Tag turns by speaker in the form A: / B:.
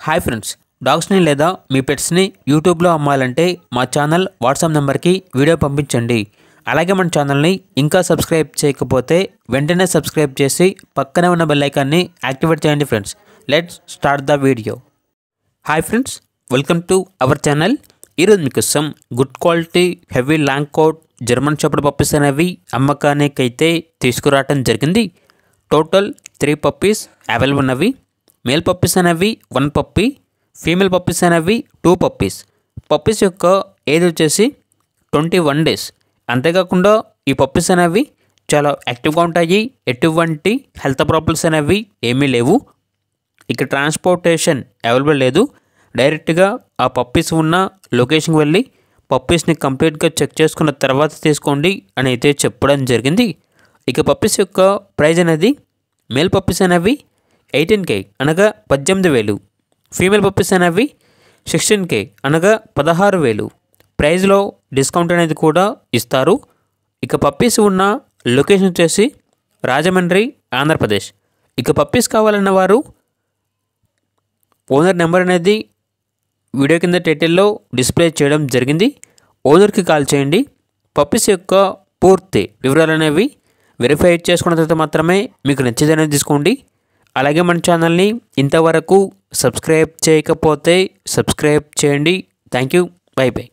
A: Hi friends, డాగ్స్ని లేదా మీ పెట్స్ని యూట్యూబ్లో అమ్మాలంటే మా ఛానల్ వాట్సాప్ నెంబర్కి వీడియో పంపించండి. అలాగే మన ఛానల్ని ఇంకా సబ్స్క్రైబ్ చేయకపోతే వెంటనే సబ్స్క్రైబ్ చేసి పక్కనే ఉన్న బెల్ ఐకాన్ని యాక్టివేట్ చేయండి friends. Let's start the video. Hi friends, welcome to our channel. ఈరోజు మీకోసం good quality heavy long coat German shepherd puppies అనేవి అమ్మకానికి అయితే తీసుకురావడం జరిగింది. టోటల్ 3 పప్పీస్ అవైలబుల్ ఉన్నవి. మేల్ పప్పీస్ అనేవి 1 పప్పీ, ఫీమేల్ పప్పీస్ అనేవి 2 పప్పీస్. పప్పీస్ యొక్క ఏజ్ వచ్చేసి 21 డేస్. అంతేకాకుండా ఈ పప్పీస్ అనేవి చాలా యాక్టివ్గా ఉంటాయి. ఎటువంటి హెల్త్ ప్రాబ్లమ్స్ అనేవి ఏమీ లేవు. ఇక ట్రాన్స్పోర్టేషన్ అవైలబుల్ లేదు. డైరెక్ట్గా ఆ పప్పీస్ ఉన్న లొకేషన్కి వెళ్ళి పప్పీస్ని కంప్లీట్గా చెక్ చేసుకున్న తర్వాత తీసుకోండి అని అయితే చెప్పడం జరిగింది. ఇక పప్పీస్ యొక్క ప్రైజ్ అనేది మేల్ పప్పీస్ అనేవి 18K అనగా 18,000, ఫీమేల్ పప్పీస్ అనేవి 16K అనగా 16,000. ప్రైజ్లో డిస్కౌంట్ అనేది కూడా ఇస్తారు. ఇక పప్పీస్ ఉన్న లొకేషన్ వచ్చేసి రాజమండ్రి, ఆంధ్రప్రదేశ్. ఇక పప్పీస్ కావాలన్న వారు ఓనర్ నెంబర్ అనేది వీడియో కింద టైటిల్లో డిస్ప్లే చేయడం జరిగింది. ఓనర్కి కాల్ చేయండి. పప్పీస్ యొక్క పూర్తి వివరాలు అనేవి వెరిఫై చేసుకున్న తర్వాత మాత్రమే మీకు నచ్చేదనేది తీసుకోండి. అలాగే మన ఛానల్ని ఇంతవరకు సబ్స్క్రైబ్ చేయకపోతే సబ్స్క్రైబ్ చేయండి. Thank you. By by.